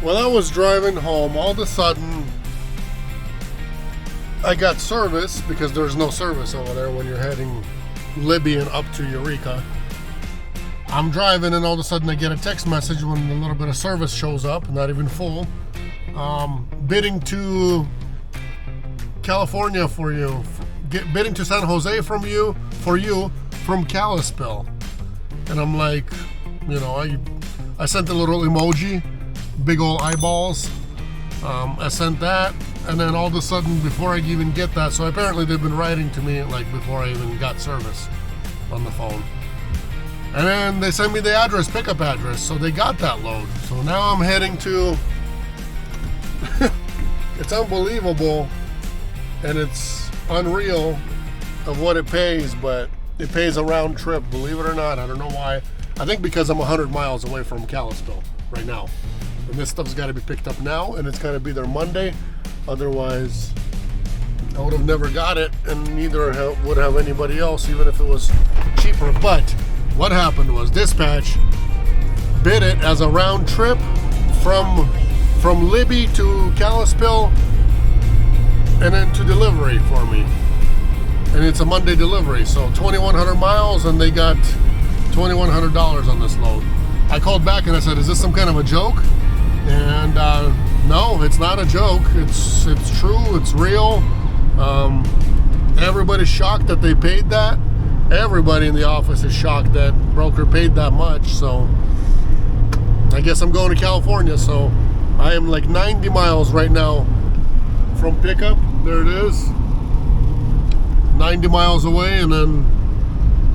When I was driving home, all of a sudden, I got service because there's no service over there when you're heading Libyan up to Eureka. I'm driving and all of a sudden I get a text message when a little bit of service shows up, not even full, bidding to California for you, bidding to San Jose for you from Kalispell. And I'm like, you know, I sent a little emoji, big old eyeballs. I sent that, and then all of a sudden, before I even get that, so apparently they've been writing to me like before I even got service on the phone. And then they sent me the address, pickup address, so they got that load. So now I'm heading to, it's unbelievable, and it's unreal of what it pays, but it pays a round trip, believe it or not. I don't know why. I think because I'm 100 miles away from Kalispell right now. And this stuff's got to be picked up now, and it's got to be there Monday. Otherwise, I would have never got it, and neither would have anybody else, even if it was cheaper. But what happened was dispatch bid it as a round trip from Libby to Kalispell and then to delivery for me. And it's a Monday delivery, so 2,100 miles, and they got $2,100 on this load. I called back and I said, is this some kind of a joke? And no, it's not a joke. It's true. It's real. Everybody's shocked that they paid that. Everybody in the office is shocked that broker paid that much. So I guess I'm going to California. So I am like 90 miles right now from pickup. There it is. 90 miles away, and then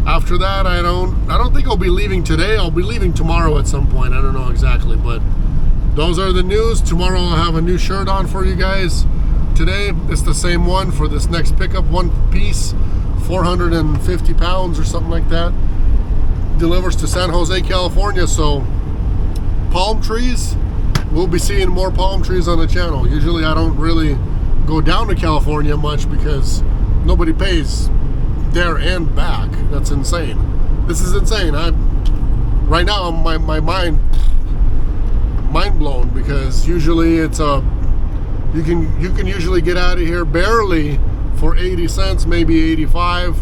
after that, I don't think I'll be leaving today. I'll be leaving tomorrow at some point. I don't know exactly, but those are the news. Tomorrow I'll have a new shirt on for you guys. Today, it's the same one for this next pickup, one piece, 450 pounds or something like that. Delivers to San Jose, California. So palm trees, we'll be seeing more palm trees on the channel. Usually I don't really go down to California much because nobody pays there and back. That's insane. This is insane. Right now my mind blown, because usually it's you can usually get out of here barely for 80 cents, maybe 85.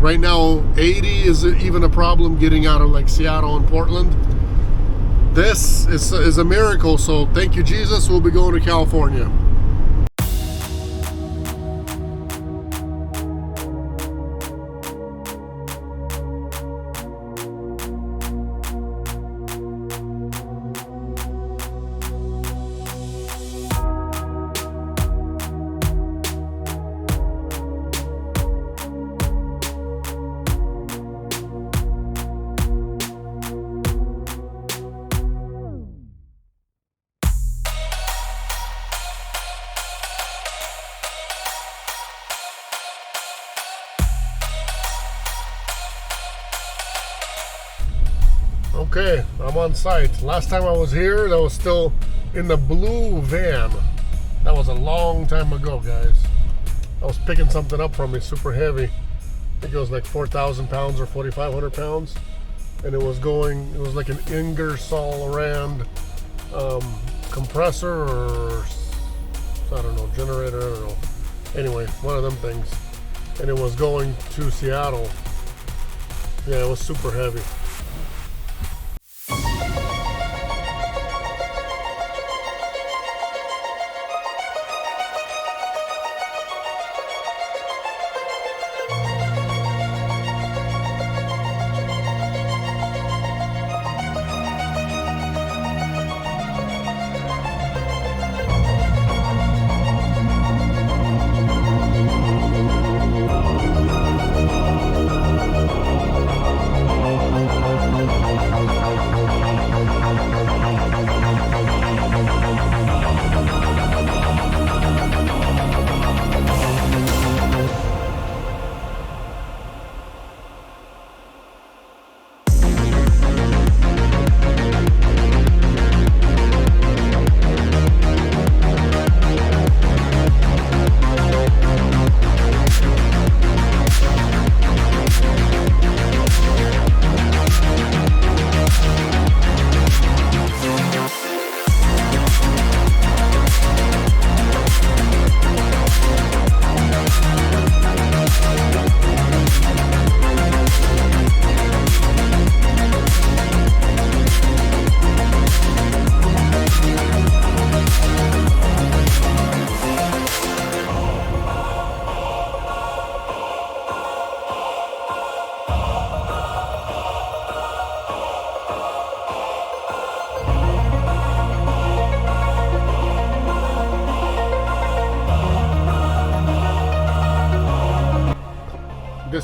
Right now 80 is even a problem getting out of like Seattle and Portland. This is a miracle, so thank you, Jesus. We'll be going to California. Okay, I'm on site. Last time I was here, that was still in the blue van. That was a long time ago, guys. I was picking something up from me, super heavy. I think it was like 4,000 pounds or 4,500 pounds. And it was like an Ingersoll Rand compressor or, I don't know, generator, I don't know. Anyway, one of them things. And it was going to Seattle. Yeah, it was super heavy.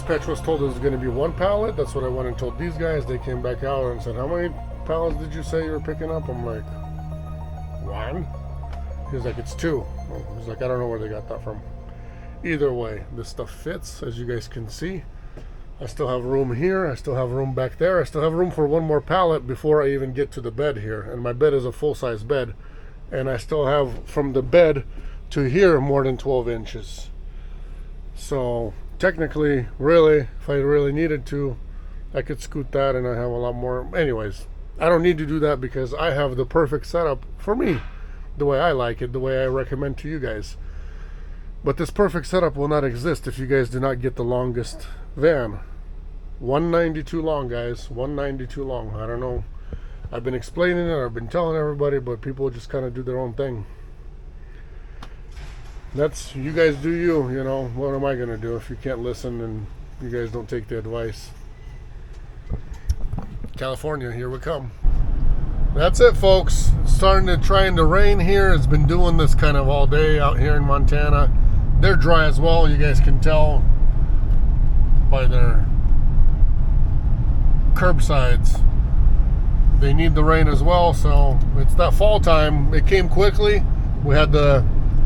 dispatch was told it was going to be 1 pallet. That's what I went and told these guys. They came back out and said, how many pallets did you say you were picking up? I'm like, 1? He's like, it's 2. He's like, I don't know where they got that from. Either way, this stuff fits, as you guys can see. I still have room here. I still have room back there. I still have room for 1 more pallet before I even get to the bed here. And my bed is a full-size bed. And I still have from the bed to here more than 12 inches. So technically, really, if I really needed to, I could scoot that and I have a lot more. Anyways, I don't need to do that because I have the perfect setup for me, the way I like it, the way I recommend to you guys. But this perfect setup will not exist if you guys do not get the longest van. 192 long, guys. 192 long. I don't know. I've been explaining it, I've been telling everybody, but people just kind of do their own thing. That's, you guys do you, you know. What am I going to do if you can't listen and you guys don't take the advice? California, here we come. That's it, folks. It's trying to rain here. It's been doing this kind of all day out here in Montana. They're dry as well. You guys can tell by their curbsides. They need the rain as well, so it's that fall time. It came quickly. We had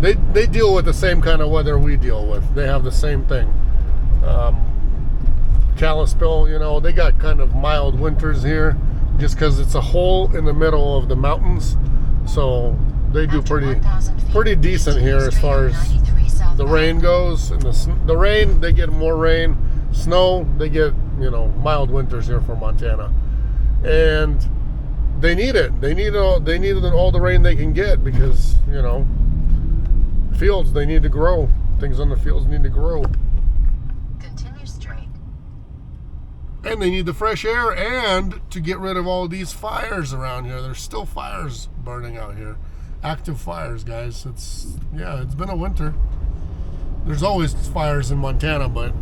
they deal with the same kind of weather we deal with. They have the same thing. Kalispell, you know, they got kind of mild winters here just because it's a hole in the middle of the mountains. So they do pretty decent here as far as the rain goes. And the rain, they get more rain. Snow, they get, you know, mild winters here for Montana. And they need it. They need all the rain they can get because, you know, fields, they need to grow. Things on the fields need to grow. Continue straight. And they need the fresh air and to get rid of all these fires around here. There's still fires burning out here. Active fires, guys. It's been a winter. There's always fires in Montana, but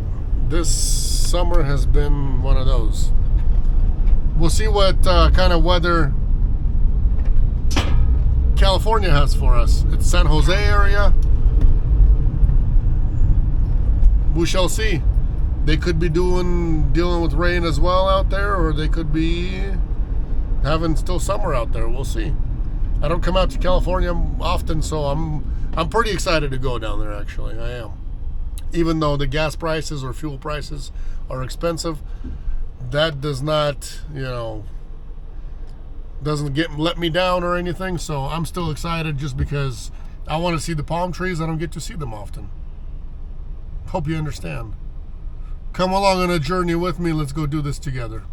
this summer has been one of those. We'll see what kind of weather California has for us. It's San Jose area. We shall see. They could be dealing with rain as well out there, or they could be having still summer out there. We'll see. I don't come out to California often, so I'm pretty excited to go down there. Actually, I am. Even though the gas prices or fuel prices are expensive, that does not, you know, doesn't let me down or anything. So I'm still excited just because I want to see the palm trees. I don't get to see them often. Hope you understand. Come along on a journey with me. Let's go do this together.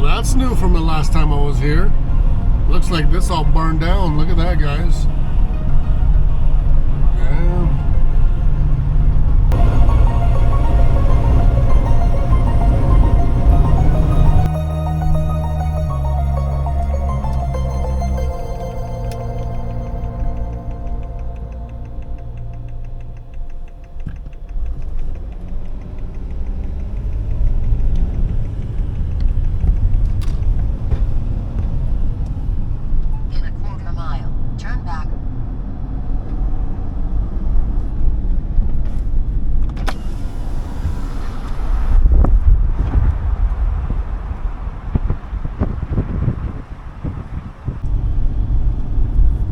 That's new from the last time I was here. Looks like this all burned down. Look at that, guys. Yeah.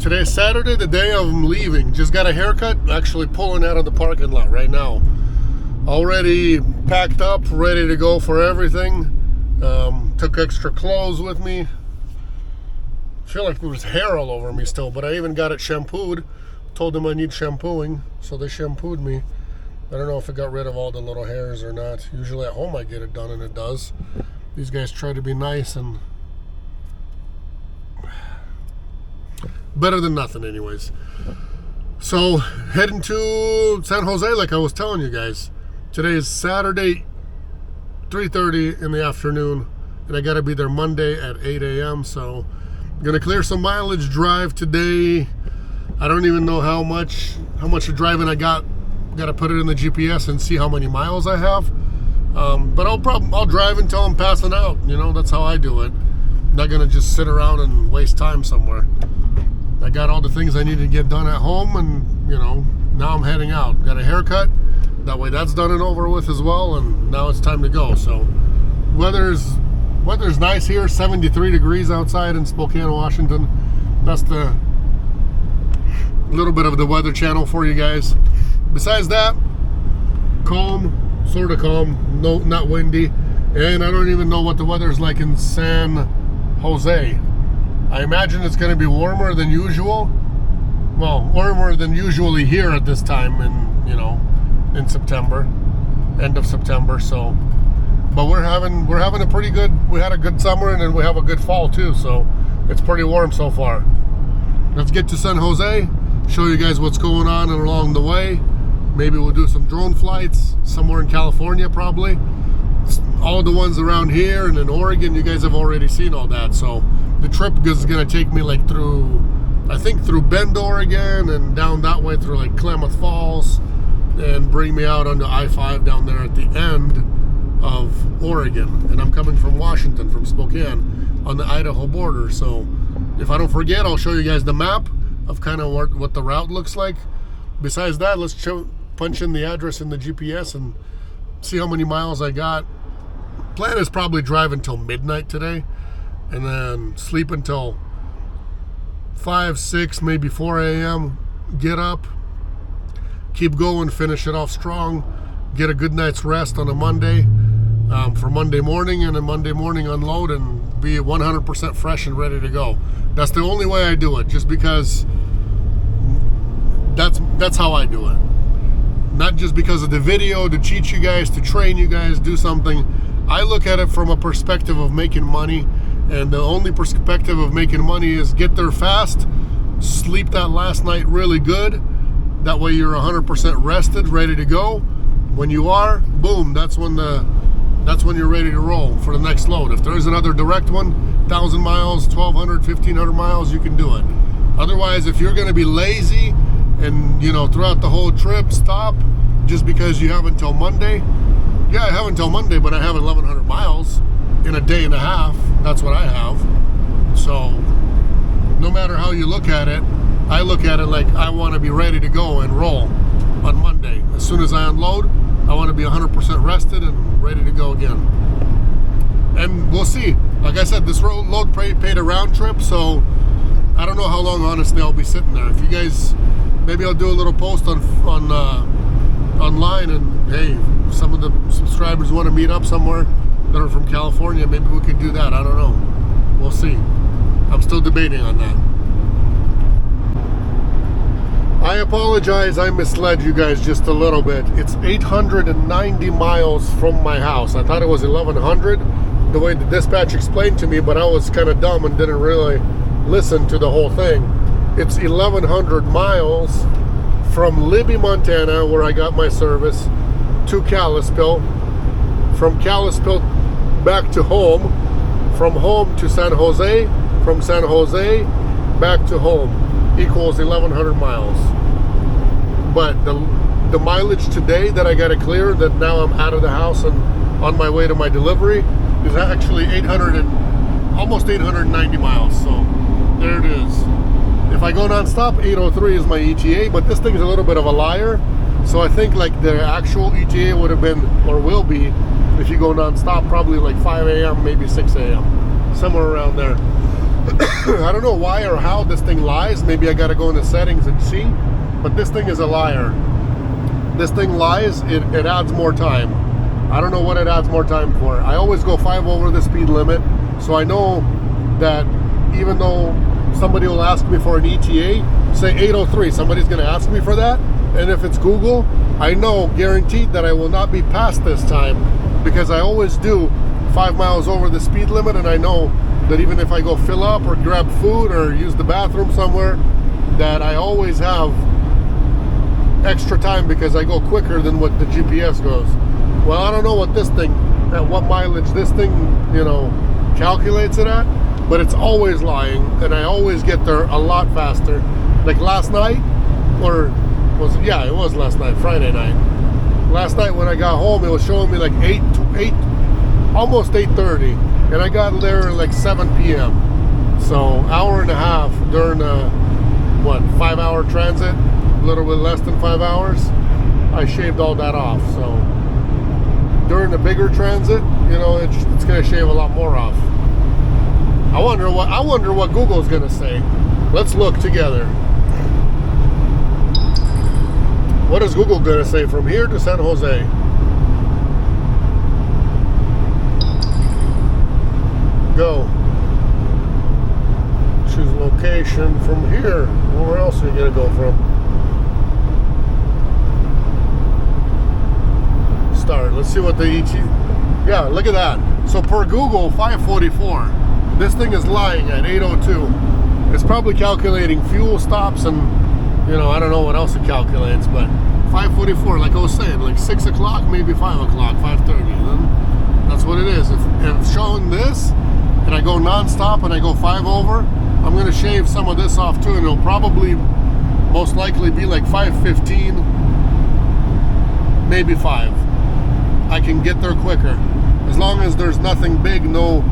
Today's Saturday, the day I'm leaving. Just got a haircut, actually pulling out of the parking lot right now. Already packed up, ready to go for everything. Took extra clothes with me. feel like there was hair all over me still, but I even got it shampooed. Told them I need shampooing, so they shampooed me. I don't know if it got rid of all the little hairs or not. Usually at home I get it done, and it does. These guys try to be nice and better than nothing anyways. So heading to San Jose like I was telling you guys. Today is Saturday, 3:30 in the afternoon, and I got to be there Monday at 8 a.m. So I'm going to clear some mileage drive today. I don't even know how much of driving I got. Got to put it in the GPS and see how many miles I have. But I'll drive until I'm passing out. You know, that's how I do it. I'm not gonna just sit around and waste time somewhere. I got all the things I need to get done at home, and you know, now I'm heading out. Got a haircut. That way, that's done and over with as well. And now it's time to go. So, weather's nice here. 73 degrees outside in Spokane, Washington. That's the little bit of the Weather Channel for you guys. Besides that, calm, sort of calm, no, not windy, and I don't even know what the weather's like in San Jose. I imagine it's going to be warmer than usual. Well, warmer than usually here at this time in September, end of September. So, but we're having a pretty good. We had a good summer, and then we have a good fall too. So it's pretty warm so far. Let's get to San Jose. Show you guys what's going on along the way. Maybe we'll do some drone flights somewhere in California, probably. All the ones around here and in Oregon, you guys have already seen all that. So the trip is going to take me like through Bend, Oregon, and down that way through like Klamath Falls, and bring me out onto I-5 down there at the end of Oregon. And I'm coming from Washington, from Spokane, on the Idaho border. So if I don't forget, I'll show you guys the map of kind of what the route looks like. Besides that, let's punch in the address in the GPS and see how many miles I got. Plan is probably drive until midnight today, and then sleep until 5, 6, maybe 4 a.m. Get up, keep going, finish it off strong, get a good night's rest on a Monday for Monday morning, and a Monday morning unload and be 100% fresh and ready to go. That's the only way I do it, just because that's how I do it. Not just because of the video, to teach you guys, to train you guys, do something. I look at it from a perspective of making money, and the only perspective of making money is get there fast, sleep that last night really good. That way you're 100% rested, ready to go. When you are, boom, that's when you're ready to roll for the next load. If there is another direct one, 1,000 miles, 1,200, 1,500 miles, you can do it. Otherwise, if you're going to be lazy and, you know, throughout the whole trip, stop just because you have until Monday. Yeah, I have until Monday, but I have 1,100 miles in a day and a half. That's what I have. So, no matter how you look at it, I look at it like I want to be ready to go and roll on Monday. As soon as I unload, I want to be 100% rested and ready to go again. And we'll see. Like I said, this load paid a round trip, so I don't know how long, honestly, I'll be sitting there. If you guys, maybe I'll do a little post online, and hey, some of the subscribers want to meet up somewhere that are from California, maybe we could do that. I don't know. We'll see. I'm still debating on that. I apologize, I misled you guys just a little bit. It's 890 miles from my house. I thought it was 1,100, the way the dispatch explained to me, but I was kind of dumb and didn't really listen to the whole thing. It's 1,100 miles from Libby, Montana, where I got my service, to Kalispell. From Kalispell back to home. From home to San Jose. From San Jose back to home. Equals 1,100 miles. But the mileage today that I got to clear, that now I'm out of the house and on my way to my delivery, is actually almost 890 miles. So there it is. If I go non-stop, 803 is my ETA, but this thing is a little bit of a liar. So I think like the actual ETA would have been, or will be, if you go non-stop, probably like 5 a.m., maybe 6 a.m. Somewhere around there. I don't know why or how this thing lies. Maybe I got to go into settings and see. But this thing is a liar. This thing lies. It adds more time. I don't know what it adds more time for. I always go 5 over the speed limit. So I know that even though somebody will ask me for an ETA, say 803, somebody's going to ask me for that. And if it's Google, I know guaranteed that I will not be past this time, because I always do 5 miles over the speed limit, and I know that even if I go fill up or grab food or use the bathroom somewhere, that I always have extra time because I go quicker than what the GPS goes. Well, I don't know what this thing, at what mileage this thing, calculates it at, but it's always lying, and I always get there a lot faster. Like last night, or it was last night, Friday night. Last night when I got home, it was showing me like 8, almost 8:30, and I got there like 7 p.m. So hour and a half during a 5-hour transit, a little bit less than 5 hours. I shaved all that off. So during the bigger transit, it's going to shave a lot more off. I wonder what Google's going to say. Let's look together. What is Google going to say from here to San Jose? Go. Choose location from here. Where else are you going to go from? Start. Let's see what the ET... Yeah, look at that. So per Google, 544. This thing is lying at 802. It's probably calculating fuel stops and I don't know what else it calculates, but 5:44, like I was saying, like 6 o'clock, maybe 5 o'clock, 5:30. Then that's what it is. If it's showing this, and I go non-stop and I go 5 over, I'm going to shave some of this off too, and it'll probably, most likely be like 5:15, maybe 5. I can get there quicker. As long as there's nothing big, no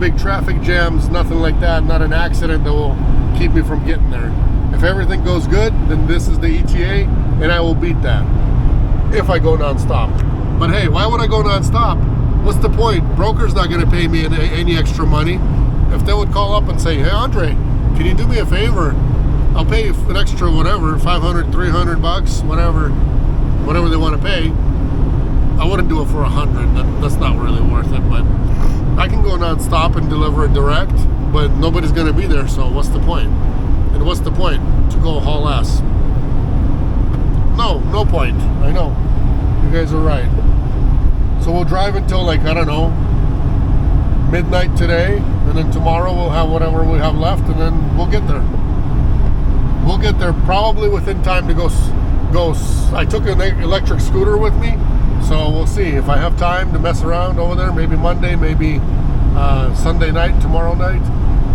big traffic jams, nothing like that, not an accident that will keep me from getting there. If everything goes good, then this is the ETA, and I will beat that if I go non-stop. But hey, why would I go non-stop? What's the point? Broker's not going to pay me any extra money. If they would call up and say, hey, Andre, can you do me a favor? I'll pay you an extra whatever, 500, 300 bucks, whatever they want to pay. I wouldn't do it for 100. That's not really worth it, but I can go non-stop and deliver it direct, but nobody's going to be there, so what's the point? And what's the point to go haul ass? No point. I know. You guys are right. So we'll drive until like, I don't know, midnight today, and then tomorrow we'll have whatever we have left, and then we'll get there. We'll get there probably within time to go. I took an electric scooter with me, so we'll see if I have time to mess around over there. Maybe Monday, maybe Sunday night, tomorrow night.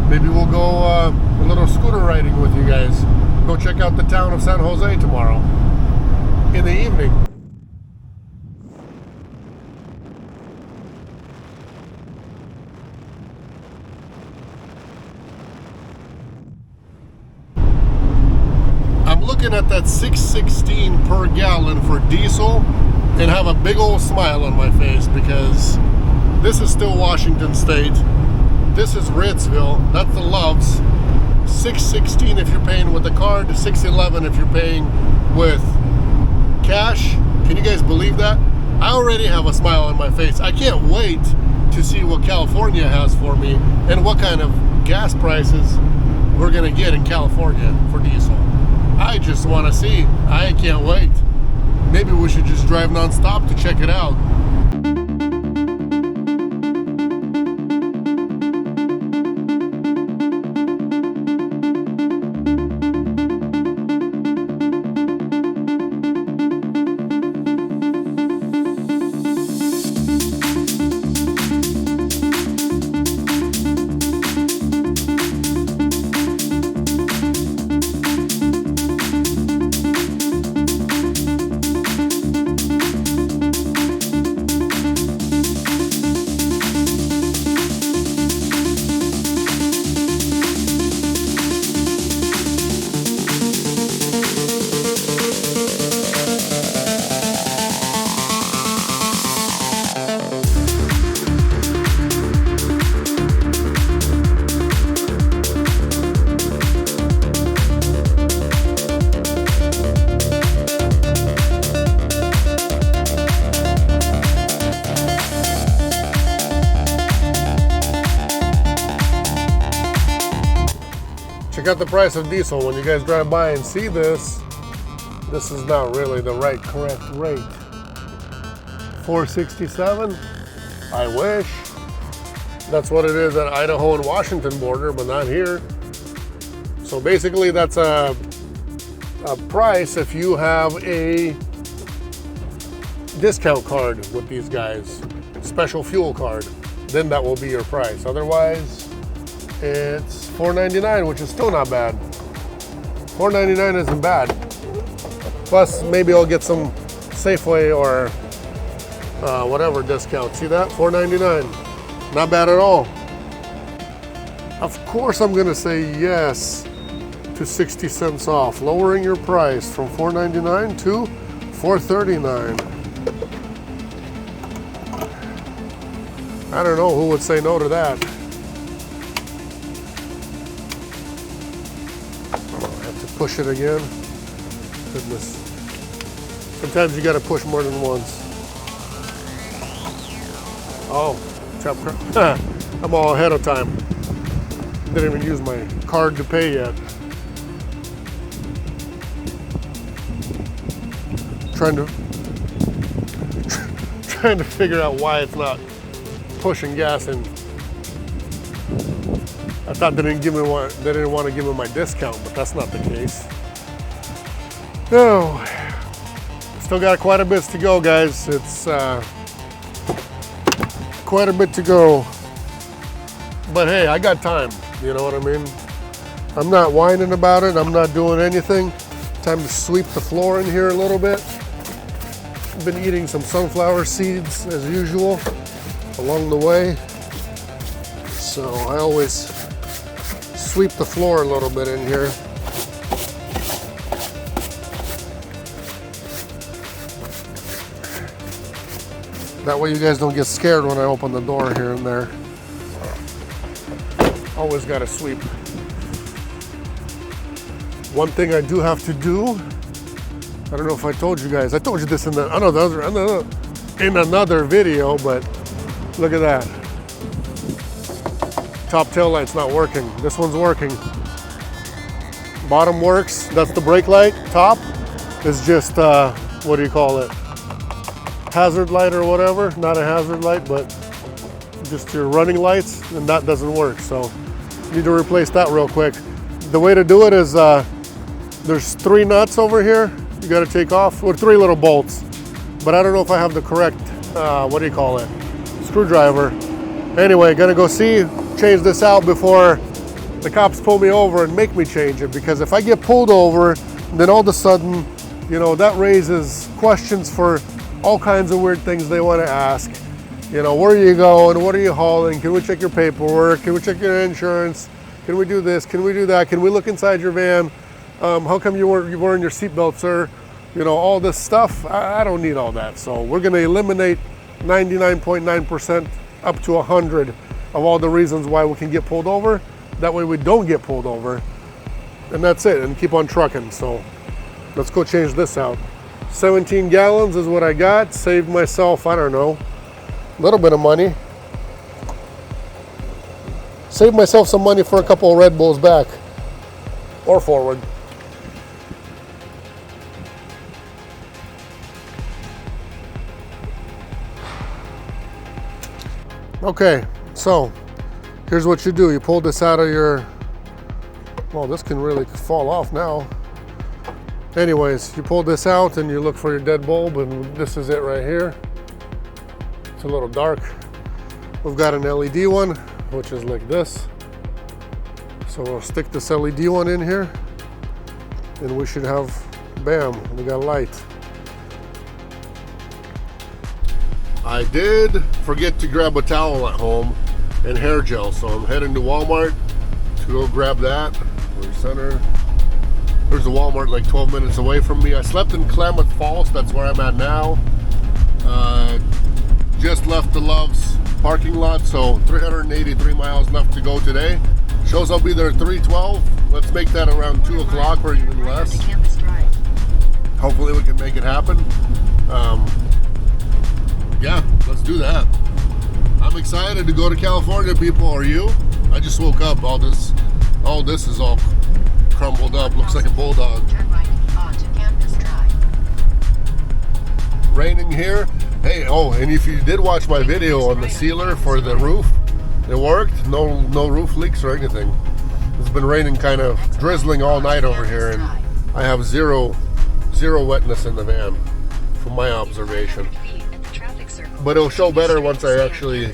Maybe we'll go a little scooter riding with you guys. Go check out the town of San Jose tomorrow in the evening. I'm looking at that 6.16 per gallon for diesel and have a big old smile on my face, because this is still Washington State. This is Ritzville. That's the Loves. 6.16 if you're paying with the card, 6.11 if you're paying with cash. Can you guys believe that? I already have a smile on my face. I can't wait to see what California has for me and what kind of gas prices we're gonna get in California for diesel. I just want to see. I can't wait. Maybe we should just drive non-stop to check it out. at the price of diesel. When you guys drive by and see this, this is not really the correct rate. $4.67. I wish. That's what it is at Idaho and Washington border, but not here. So basically, that's a price if you have a discount card with these guys, special fuel card, then that will be your price. Otherwise, it's $4.99, which is still not bad. $4.99 isn't bad. Plus, maybe I'll get some Safeway or whatever discount. See that? $4.99. Not bad at all. Of course, I'm gonna say yes to 60 cents off, lowering your price from $4.99 to $4.39. I don't know who would say no to that. Oh, I have to push it again. Goodness. Sometimes you got to push more than once. Oh, chop crap. I'm all ahead of time. Didn't even use my card to pay yet. Trying to figure out why it's not pushing gas in. I thought they didn't want to give me my discount, but that's not the case. No, still got quite a bit to go, guys. It's quite a bit to go. But hey, I got time. You know what I mean? I'm not whining about it. I'm not doing anything. Time to sweep the floor in here a little bit. I've been eating some sunflower seeds as usual along the way. So I always sweep the floor a little bit in here. That way you guys don't get scared when I open the door here and there. Always gotta sweep. One thing I do have to do, I don't know if I told you guys, I told you this in another video, but look at that. Top tail light's not working. This one's working. Bottom works, that's the brake light. Top is just, what do you call it? Hazard light or whatever. Not a hazard light, but just your running lights, and that doesn't work. So need to replace that real quick. The way to do it is, there's 3 nuts over here you got to take off, or 3 little bolts. But I don't know if I have the correct, what do you call it? Screwdriver. Anyway, gonna go change this out before the cops pull me over and make me change it. Because if I get pulled over, then all of a sudden, you know, that raises questions for all kinds of weird things they want to ask. You know, where are you going? What are you hauling? Can we check your paperwork? Can we check your insurance? Can we do this? Can we do that? Can we look inside your van? How come you weren't wearing your seatbelt, sir? You know, all this stuff. I don't need all that. So we're going to eliminate 99.9% up to 100 of all the reasons why we can get pulled over. That way we don't get pulled over. And that's it. And keep on trucking. So let's go change this out. 17 gallons is what I got. Saved myself, I don't know, a little bit of money. Saved myself some money for a couple of Red Bulls back or forward. Okay, so here's what you do. You pull this out of your, well, this can really fall off now. Anyways, you pull this out and you look for your dead bulb, and this is it right here. It's a little dark. We've got an LED one, which is like this. So we'll stick this LED one in here, and we should have, bam, we got light. I did forget to grab a towel at home and hair gel, so I'm heading to Walmart to go grab that. Where's center? There's a Walmart like 12 minutes away from me. I slept in Klamath Falls, that's where I'm at now. Just left the Love's parking lot, so 383 miles left to go today. Shows I'll be there at 3:12. Let's make that around 2 o'clock or even less. Hopefully we can make it happen. Yeah, let's do that. I'm excited to go to California, people. Are you? I just woke up. All this is all crumbled up. Looks like a bulldog. Turn right onto Campus Drive. Raining here. Hey, oh, and if you did watch my video on the sealer for the roof, it worked. No roof leaks or anything. It's been raining, kind of drizzling all night over here, and I have zero wetness in the van from my observation. But it'll show better once I actually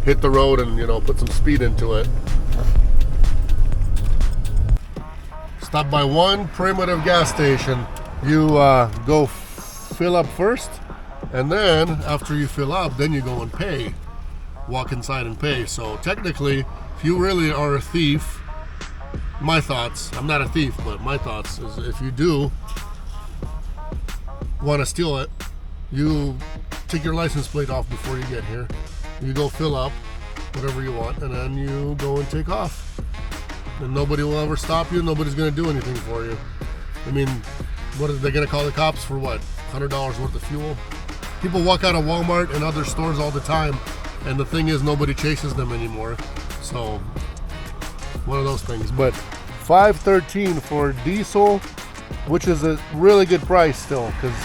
hit the road and, you know, put some speed into it. Stop by one primitive gas station. You go fill up first, and then after you fill up, then you go and pay. Walk inside and pay. So technically, if you really are a thief, my thoughts, I'm not a thief, but my thoughts is if you do want to steal it, you take your license plate off before you get here. You go fill up whatever you want, and then you go and take off. And nobody will ever stop you. Nobody's going to do anything for you. I mean, what are they going to call the cops for? What, $100 worth of fuel? People walk out of Walmart and other stores all the time, and the thing is, nobody chases them anymore. So, one of those things. But $5.13 for diesel, which is a really good price still, because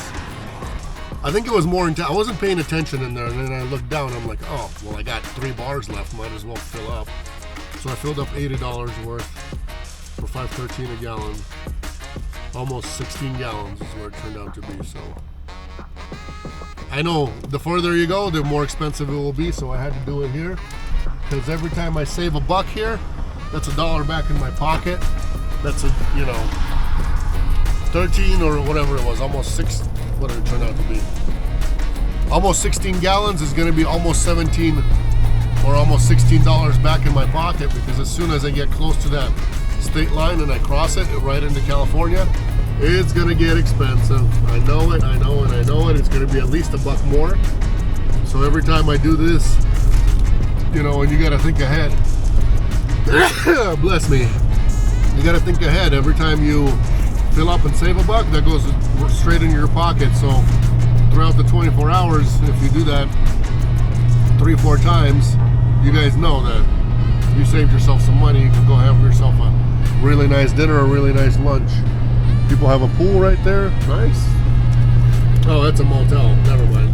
I think it was more I wasn't paying attention in there, and then I looked down, I'm like, oh, well, I got 3 bars left, might as well fill up. So I filled up $80 worth for $5.13 a gallon. Almost 16 gallons is where it turned out to be. So I know the further you go, the more expensive it will be, so I had to do it here, because every time I save $1 here, that's $1 back in my pocket. That's a, you know, 13 or whatever it was, almost 6, what did it turn out to be? Almost 16 gallons is going to be almost 17 or almost $16 back in my pocket, because as soon as I get close to that state line and I cross it right into California, it's going to get expensive. I know it, I know it, I know it. It's going to be at least $1 more. So every time I do this, you know, and you got to think ahead. Bless me. You got to think ahead. Every time you fill up and save $1, that goes straight into your pocket. So throughout the 24 hours, if you do that 3-4 times, you guys know that you saved yourself some money. You can go have yourself a really nice dinner, a really nice lunch. People have a pool right there. Nice. Oh, that's a motel. Never mind.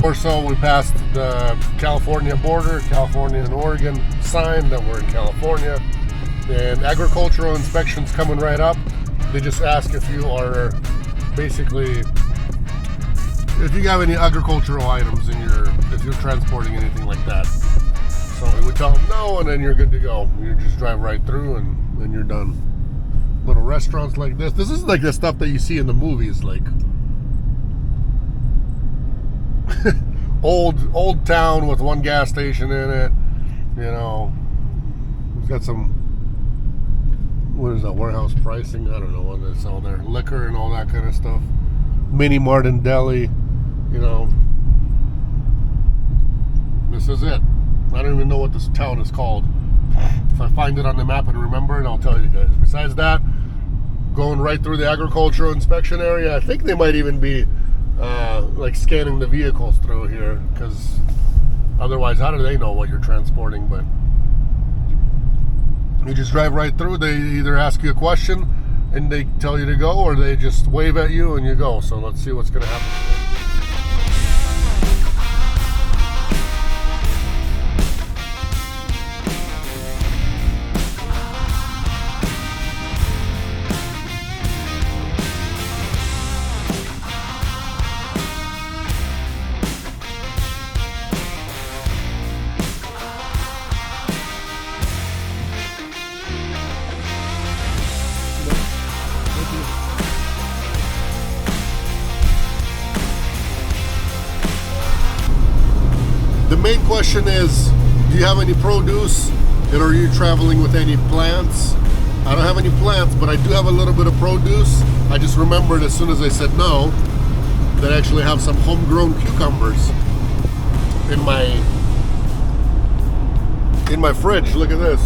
Or so we passed the California border, California and Oregon sign that we're in California. And agricultural inspections coming right up. They just ask if you are basically, if you have any agricultural items in if you're transporting anything like that. So we would tell them no, and then you're good to go. You just drive right through and then you're done. Little restaurants like this. This is like the stuff that you see in the movies, like old town with one gas station in it. You know, we've got some, what is that, warehouse pricing? I don't know what they sell there. Liquor and all that kind of stuff. Mini mart and deli, you know. This is it. I don't even know what this town is called. If I find it on the map and remember it, I'll tell you guys. Besides that, going right through the agricultural inspection area, I think they might even be like scanning the vehicles through here, because otherwise, how do they know what you're transporting? But you just drive right through. They either ask you a question and they tell you to go, or they just wave at you and you go. So let's see what's going to happen. The main question is, do you have any produce, and are you traveling with any plants? I don't have any plants, but I do have a little bit of produce. I just remembered as soon as I said no, that I actually have some homegrown cucumbers in my fridge. Look at this.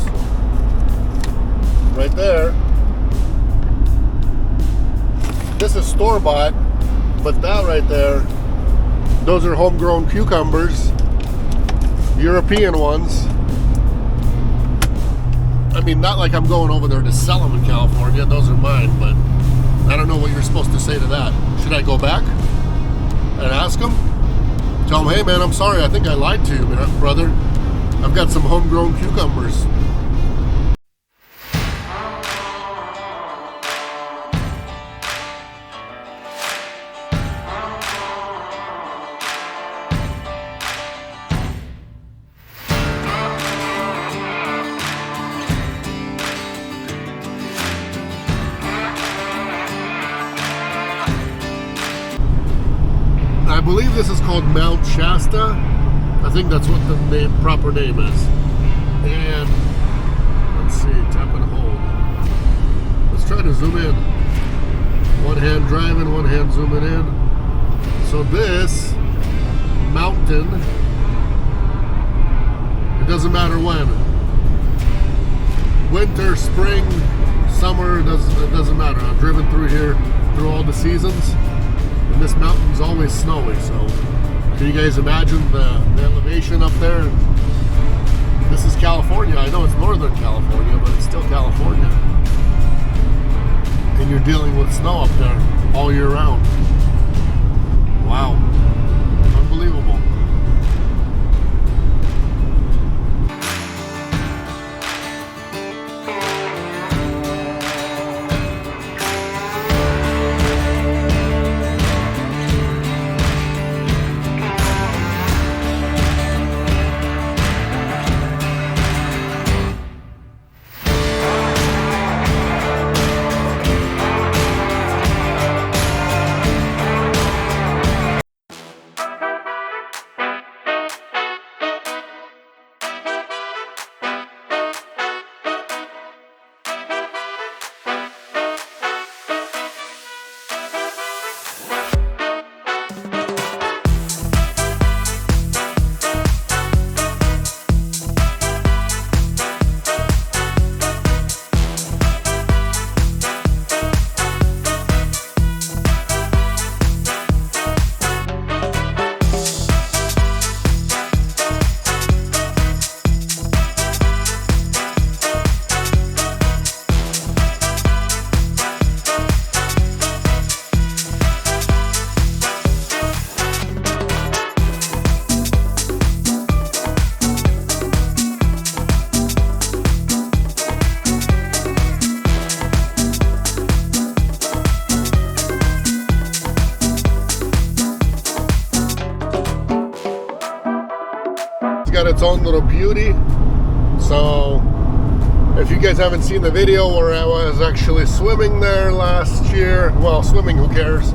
Right there. This is store-bought, but that right there, those are homegrown cucumbers. European ones. I mean, not like I'm going over there to sell them in California. Those are mine, but I don't know what you're supposed to say to that. Should I go back and ask them? Tell them, hey man, I'm sorry. I think I lied to you, man, brother. I've got some homegrown cucumbers. I believe this is called Mount Shasta. I think that's what the proper name is. And let's see, tap and hold. Let's try to zoom in. One hand driving, one hand zooming in. So this mountain, it doesn't matter when. Winter, spring, summer, it doesn't matter. I've driven through here through all the seasons. And this mountain's always snowy, so can you guys imagine the elevation up there? This is California. I know it's Northern California, but it's still California. And you're dealing with snow up there all year round. Wow. Unbelievable. Got its own little beauty. So if you guys haven't seen the video where I was actually swimming there last year, well, swimming, who cares?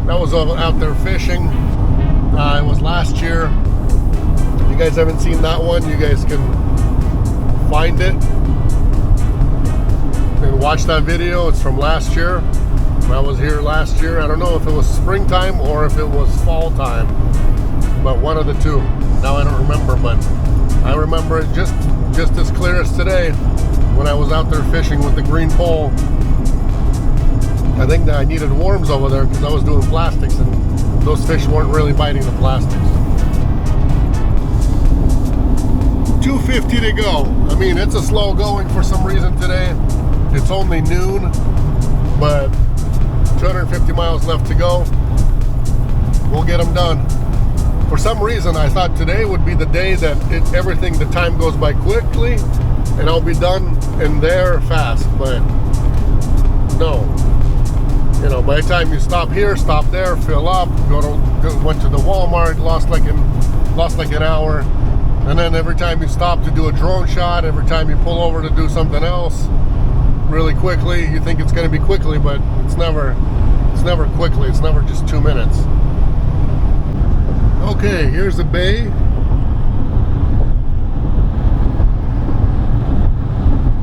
That was out there fishing. It was last year. If you guys haven't seen that one, you guys can find it and watch that video. It's from last year. I was here last year. I don't know if it was springtime or if it was fall time, but one of the two. Now I don't remember, but I remember it just as clear as today when I was out there fishing with the green pole. I think that I needed worms over there because I was doing plastics and those fish weren't really biting the plastics. 2:50 to go. I mean, it's a slow going for some reason today. It's only noon, but 250 miles left to go. We'll get them done. For some reason, I thought today would be the day that the time goes by quickly and I'll be done in there fast, but no. You know, by the time you stop here, stop there, fill up, went to the Walmart, lost like an hour, and then every time you stop to do a drone shot, every time you pull over to do something else really quickly, you think it's going to be quickly, but it's never quickly. It's never just 2 minutes. Okay, here's the bay.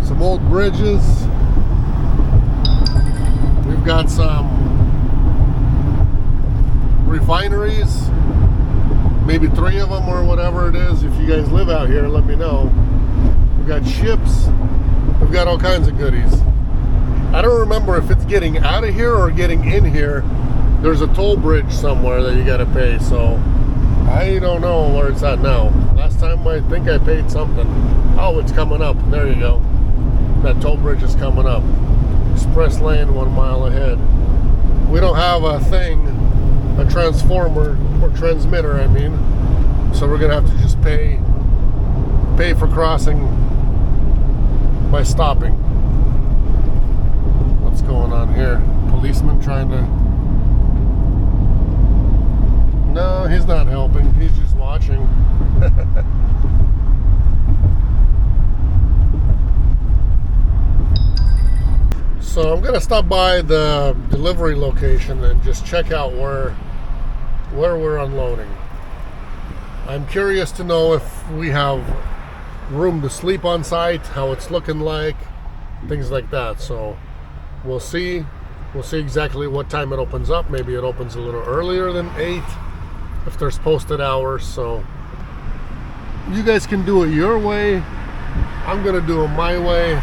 Some old bridges. We've got some refineries, maybe 3 of them or whatever it is. If you guys live out here, let me know. We've got ships. We've got all kinds of goodies. I don't remember if it's getting out of here or getting in here. There's a toll bridge somewhere that you got to pay, so I don't know where it's at now. Last time I think I paid something. Oh, it's coming up. There you go. That toll bridge is coming up. Express lane 1 mile ahead. We don't have a thing, a transformer or transmitter, I mean. So we're gonna have to just pay for crossing by stopping. What's going on here? Policeman trying to... No, he's not helping. He's just watching. So I'm gonna stop by the delivery location and just check out where we're unloading. I'm curious to know if we have room to sleep on site, how it's looking like, things like that. So we'll see exactly what time it opens up. Maybe it opens a little earlier than 8 if there's posted hours. So you guys can do it your way. I'm gonna do it my way.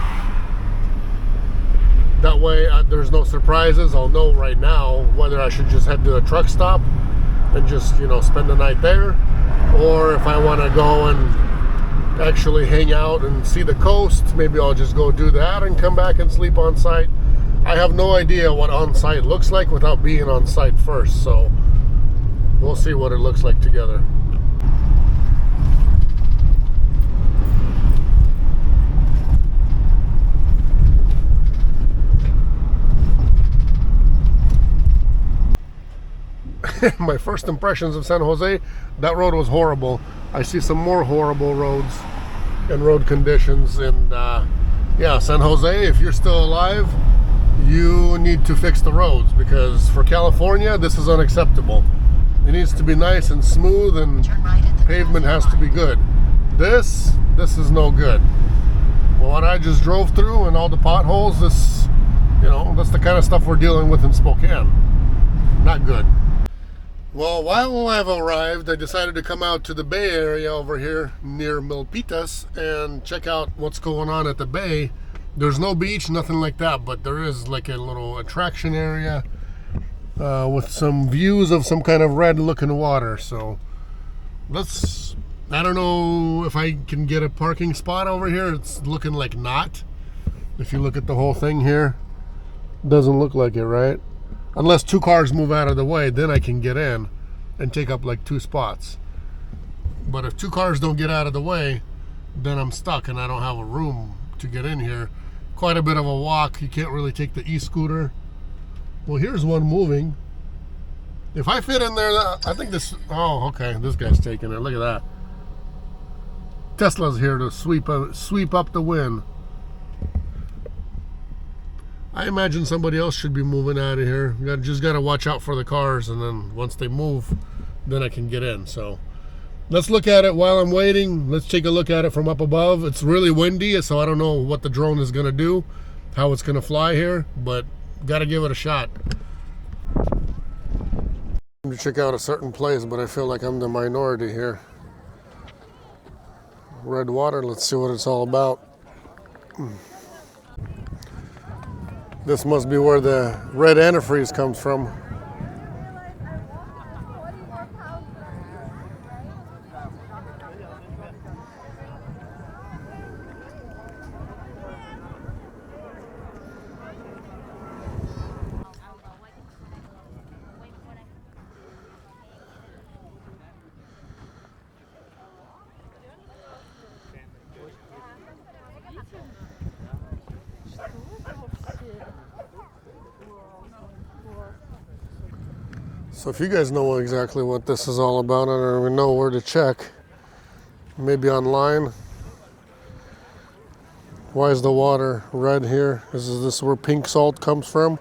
That way there's no surprises. I'll know right now whether I should just head to a truck stop and just, you know, spend the night there, or if I want to go and actually hang out and see the coast, maybe I'll just go do that and come back and sleep on site. I have no idea what on site looks like without being on site first, so we'll see what it looks like together. My first impressions of San Jose, that road was horrible. I see some more horrible roads and road conditions, and yeah, San Jose, if you're still alive, you need to fix the roads, because for California this is unacceptable. It needs to be nice and smooth, and pavement has to be good. This is no good. Well, what I just drove through and all the potholes, this, you know, that's the kind of stuff we're dealing with in Spokane. Not good. Well, while I've arrived, I decided to come out to the Bay Area over here near Milpitas and check out what's going on at the Bay. There's no beach, nothing like that, but there is like a little attraction area with some views of some kind of red looking water. So I don't know if I can get a parking spot over here. It's looking like not. If you look at the whole thing here, doesn't look like it, right? Unless 2 cars move out of the way, then I can get in and take up like 2 spots. But if 2 cars don't get out of the way, then I'm stuck and I don't have a room to get in here. Quite a bit of a walk. You can't really take the e-scooter. Well, here's one moving. If I fit in there, I think this... Oh, okay. This guy's taking it. Look at that. Tesla's here to sweep up the win. I imagine somebody else should be moving out of here. Just got to watch out for the cars, and then once they move, then I can get in. So let's look at it while I'm waiting. Let's take a look at it from up above. It's really windy, so I don't know what the drone is going to do, how it's going to fly here, but got to give it a shot. I'm to check out a certain place, but I feel like I'm the minority here. Red water, let's see what it's all about. This must be where the red antifreeze comes from. So if you guys know exactly what this is all about, I don't even know where to check. Maybe online. Why is the water red here? Is this where pink salt comes from?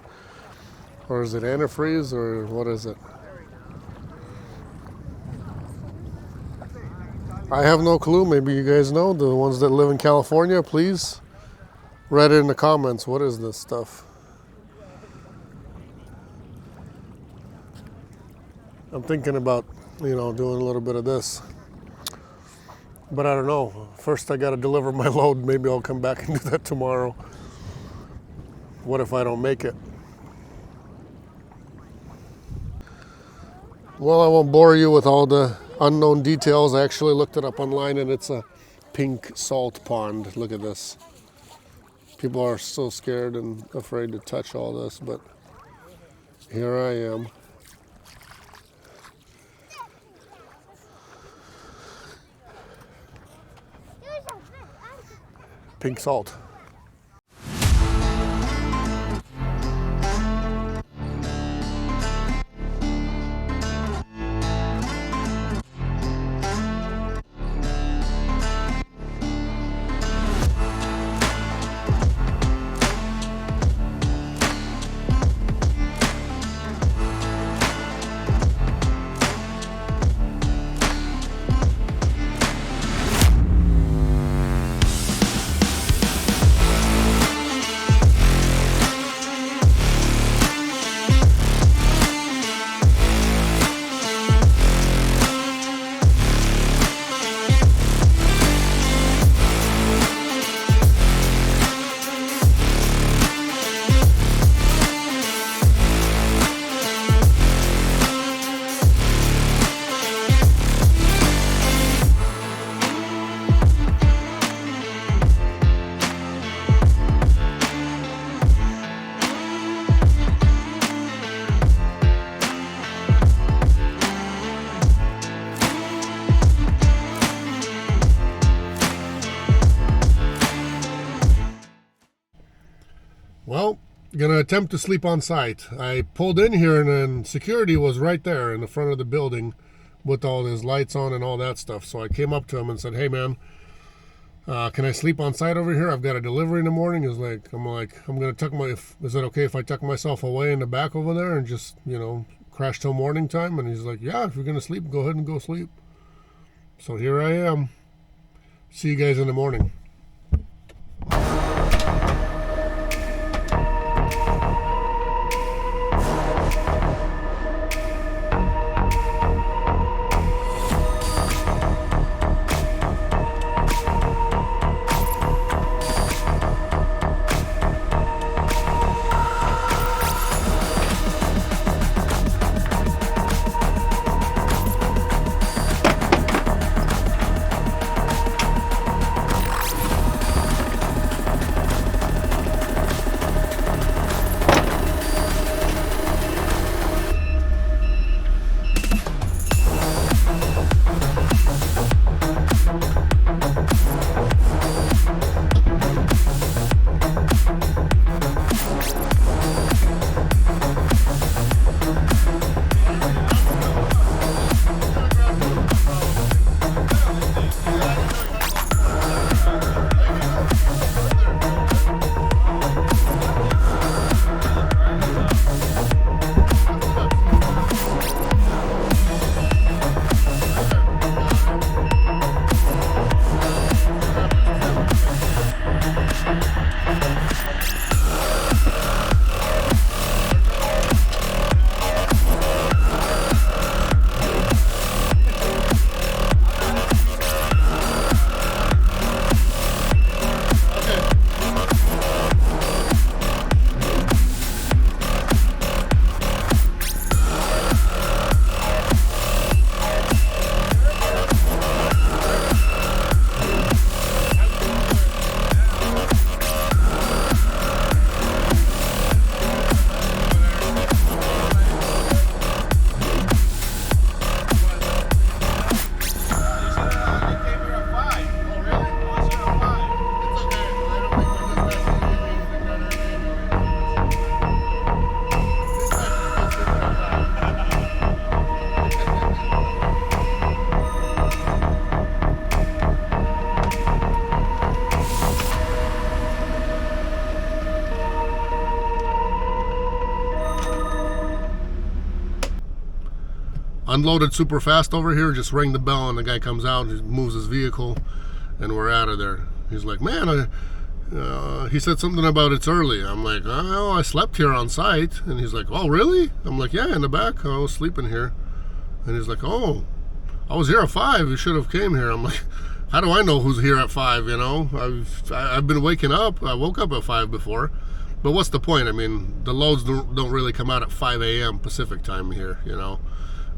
Or is it antifreeze, or what is it? I have no clue. Maybe you guys know. The ones that live in California, please write it in the comments. What is this stuff? I'm thinking about, you know, doing a little bit of this. But I don't know. First I got to deliver my load. Maybe I'll come back and do that tomorrow. What if I don't make it? Well, I won't bore you with all the unknown details. I actually looked it up online, and it's a pink salt pond. Look at this. People are so scared and afraid to touch all this, but here I am. Pink salt. Well, gonna attempt to sleep on site. I pulled in here and then security was right there in the front of the building with all his lights on and all that stuff. So I came up to him and said, "Hey man, can I sleep on site over here? I've got a delivery in the morning." I'm gonna tuck is it okay if I tuck myself away in the back over there and just, crash till morning time? And he's like, "Yeah, if you're gonna sleep, go ahead and go sleep." So here I am. See you guys in the morning. Unloaded super fast over here, just rang the bell and the guy comes out and moves his vehicle and we're out of there. He's like, "Man, he said something about it's early." I'm like, "Oh, I slept here on site." And he's like, "Oh, really?" I'm like, "Yeah, in the back, I was sleeping here." And he's like, "Oh, I was here at 5, you should have came here." I'm like, "How do I know who's here at 5, I've been waking up, I woke up at 5 before. But what's the point? I mean, the loads don't really come out at 5 a.m. Pacific time here,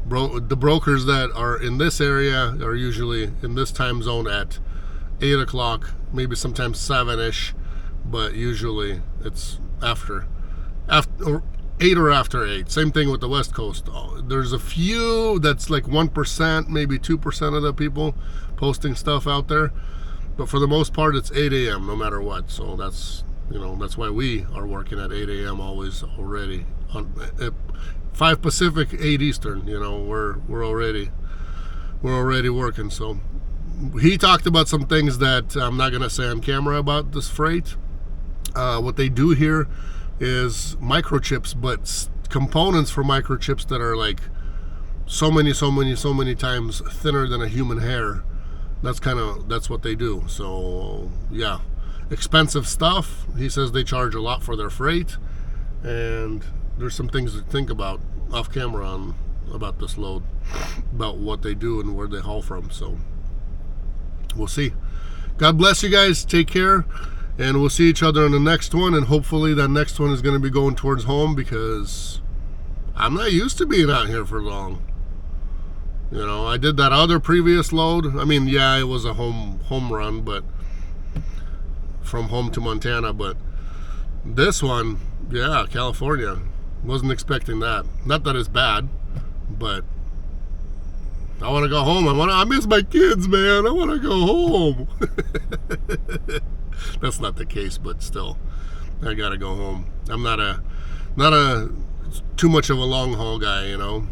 The brokers that are in this area are usually in this time zone at 8 o'clock, maybe sometimes 7-ish. but usually it's after 8 or after 8. Same thing with the West Coast. There's a few that's like 1%, maybe 2% of the people posting stuff out there, but for the most part it's 8 a.m. no matter what. So that's, you know, that's why we are working at 8 a.m. always already. On 5 Pacific, 8 Eastern. You know, we're already working. So he talked about some things that I'm not gonna say on camera about this freight. What they do here is microchips, but components for microchips that are like so many times thinner than a human hair. That's what they do. So yeah, expensive stuff. He says they charge a lot for their freight, and there's some things to think about off camera on about this load, about what they do and where they haul from. So we'll see. God bless you guys. Take care, and we'll see each other on the next one. And hopefully that next one is going to be going towards home, because I'm not used to being out here for long. You know, I did that other previous load. I mean, yeah, it was a home run, but from home to Montana. But this one, yeah, California. Wasn't expecting that. Not that it's bad, but I want to go home. I miss my kids, man. I want to go home. That's not the case, but still, I gotta go home. I'm not a too much of a long haul guy, you know.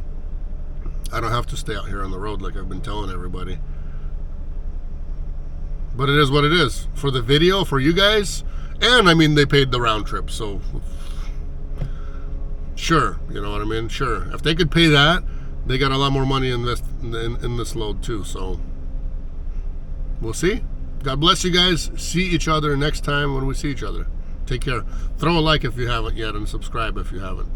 I don't have to stay out here on the road like I've been telling everybody. But it is what it is. For the video, for you guys, and I mean, they paid the round trip, so sure, you know what I mean? Sure. If they could pay that, they got a lot more money in this load too. So we'll see. God bless you guys. See each other next time when we see each other. Take care. Throw a like if you haven't yet, and subscribe if you haven't.